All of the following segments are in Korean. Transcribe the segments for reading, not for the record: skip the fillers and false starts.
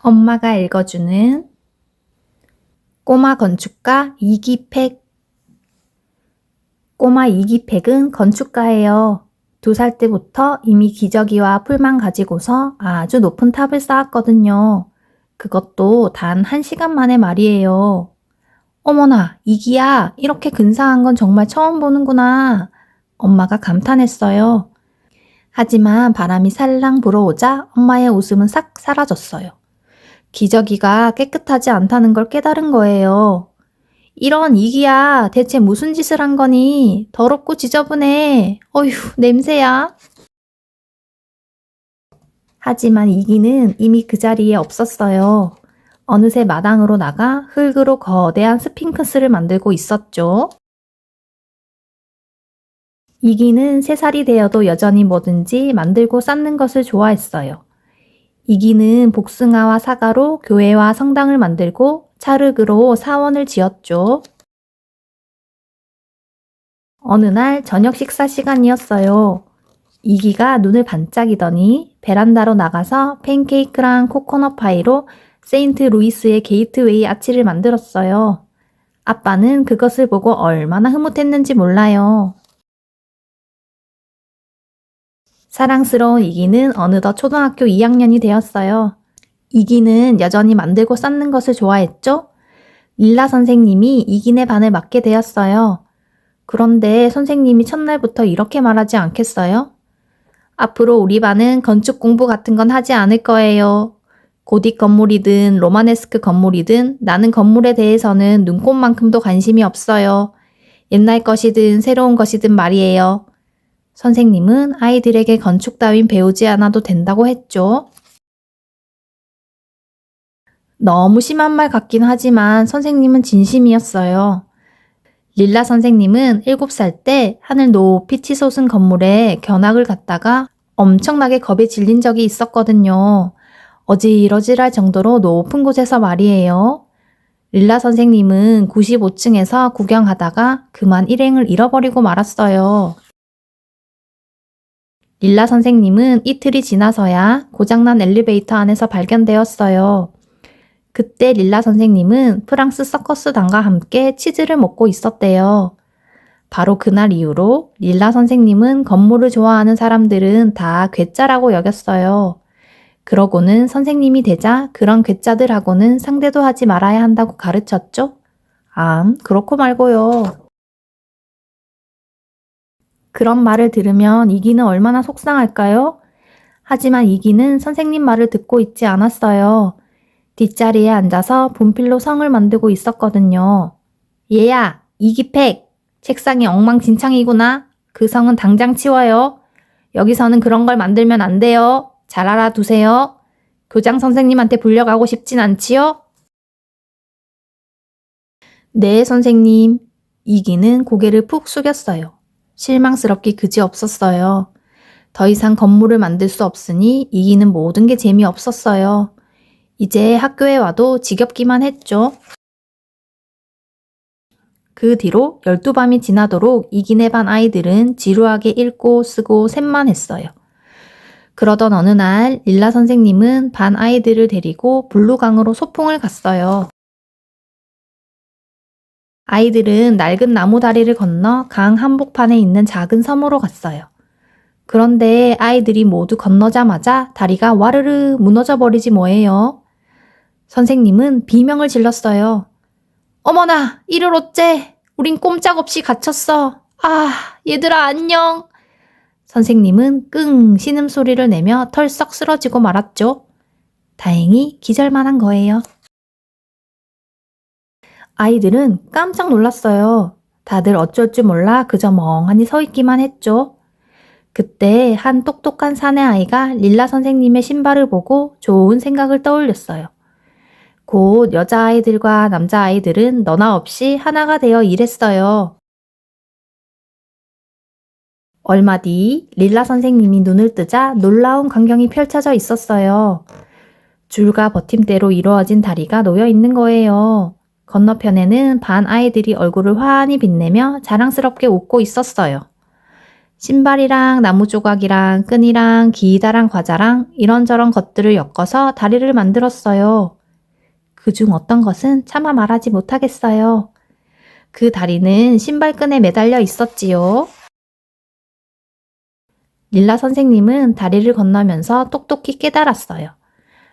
엄마가 읽어주는 꼬마 건축가 이기팩. 꼬마 이기팩은 건축가예요. 2살 때부터 이미 기저귀와 풀만 가지고서 아주 높은 탑을 쌓았거든요. 그것도 단 1시간 만에 말이에요. 어머나, 이기야, 이렇게 근사한 건 정말 처음 보는구나. 엄마가 감탄했어요. 하지만 바람이 살랑 불어오자 엄마의 웃음은 싹 사라졌어요. 기저귀가 깨끗하지 않다는 걸 깨달은 거예요. 이런 이기야, 대체 무슨 짓을 한 거니? 더럽고 지저분해. 어휴, 냄새야. 하지만 이기는 이미 그 자리에 없었어요. 어느새 마당으로 나가 흙으로 거대한 스핑크스를 만들고 있었죠. 이기는 3살이 되어도 여전히 뭐든지 만들고 쌓는 것을 좋아했어요. 이기는 복숭아와 사과로 교회와 성당을 만들고 찰흙으로 사원을 지었죠. 어느 날 저녁 식사 시간이었어요. 이기가 눈을 반짝이더니 베란다로 나가서 팬케이크랑 코코넛 파이로 세인트 루이스의 게이트웨이 아치를 만들었어요. 아빠는 그것을 보고 얼마나 흐뭇했는지 몰라요. 사랑스러운 이기는 어느덧 초등학교 2학년이 되었어요. 이기는 여전히 만들고 쌓는 것을 좋아했죠? 릴라 선생님이 이기네 반을 맡게 되었어요. 그런데 선생님이 첫날부터 이렇게 말하지 않겠어요? 앞으로 우리 반은 건축 공부 같은 건 하지 않을 거예요. 고딕 건물이든 로마네스크 건물이든 나는 건물에 대해서는 눈꼽만큼도 관심이 없어요. 옛날 것이든 새로운 것이든 말이에요. 선생님은 아이들에게 건축 따윈 배우지 않아도 된다고 했죠. 너무 심한 말 같긴 하지만 선생님은 진심이었어요. 릴라 선생님은 7살 때 하늘 높이 치솟은 건물에 견학을 갔다가 엄청나게 겁에 질린 적이 있었거든요. 어질어질할 정도로 높은 곳에서 말이에요. 릴라 선생님은 95층에서 구경하다가 그만 일행을 잃어버리고 말았어요. 릴라 선생님은 이틀이 지나서야 고장난 엘리베이터 안에서 발견되었어요. 그때 릴라 선생님은 프랑스 서커스단과 함께 치즈를 먹고 있었대요. 바로 그날 이후로 릴라 선생님은 건물을 좋아하는 사람들은 다 괴짜라고 여겼어요. 그러고는 선생님이 되자 그런 괴짜들하고는 상대도 하지 말아야 한다고 가르쳤죠? 그렇고 말고요. 그런 말을 들으면 이기는 얼마나 속상할까요? 하지만 이기는 선생님 말을 듣고 있지 않았어요. 뒷자리에 앉아서 분필로 성을 만들고 있었거든요. 얘야, 이기팩! 책상이 엉망진창이구나. 그 성은 당장 치워요. 여기서는 그런 걸 만들면 안 돼요. 잘 알아두세요. 교장 선생님한테 불려가고 싶진 않지요? 네, 선생님. 이기는 고개를 푹 숙였어요. 실망스럽기 그지없었어요. 더 이상 건물을 만들 수 없으니 이기는 모든 게 재미없었어요. 이제 학교에 와도 지겹기만 했죠. 그 뒤로 12밤이 지나도록 이기네 반 아이들은 지루하게 읽고 쓰고 셈만 했어요. 그러던 어느 날 릴라 선생님은 반 아이들을 데리고 블루강으로 소풍을 갔어요. 아이들은 낡은 나무 다리를 건너 강 한복판에 있는 작은 섬으로 갔어요. 그런데 아이들이 모두 건너자마자 다리가 와르르 무너져 버리지 뭐예요. 선생님은 비명을 질렀어요. 어머나, 이를 어째? 우린 꼼짝없이 갇혔어. 얘들아 안녕. 선생님은 끙 신음소리를 내며 털썩 쓰러지고 말았죠. 다행히 기절만 한 거예요. 아이들은 깜짝 놀랐어요. 다들 어쩔 줄 몰라 그저 멍하니 서 있기만 했죠. 그때 한 똑똑한 사내 아이가 릴라 선생님의 신발을 보고 좋은 생각을 떠올렸어요. 곧 여자아이들과 남자아이들은 너나 없이 하나가 되어 일했어요. 얼마 뒤 릴라 선생님이 눈을 뜨자 놀라운 광경이 펼쳐져 있었어요. 줄과 버팀대로 이루어진 다리가 놓여 있는 거예요. 건너편에는 반 아이들이 얼굴을 환히 빛내며 자랑스럽게 웃고 있었어요. 신발이랑 나무 조각이랑 끈이랑 기다란 과자랑 이런저런 것들을 엮어서 다리를 만들었어요. 그중 어떤 것은 차마 말하지 못하겠어요. 그 다리는 신발끈에 매달려 있었지요. 릴라 선생님은 다리를 건너면서 똑똑히 깨달았어요.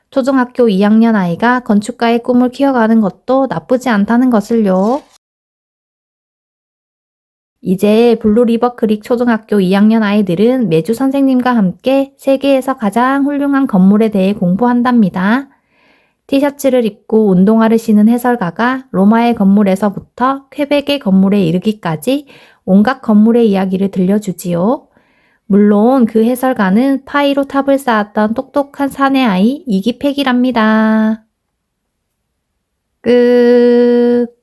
초등학교 2학년 아이가 건축가의 꿈을 키워가는 것도 나쁘지 않다는 것을요. 이제 블루리버 크릭 초등학교 2학년 아이들은 매주 선생님과 함께 세계에서 가장 훌륭한 건물에 대해 공부한답니다. 티셔츠를 입고 운동화를 신은 해설가가 로마의 건물에서부터 퀘벡의 건물에 이르기까지 온갖 건물의 이야기를 들려주지요. 물론 그 해설가는 파이로 탑을 쌓았던 똑똑한 사내 아이 이기팩이랍니다. 끝.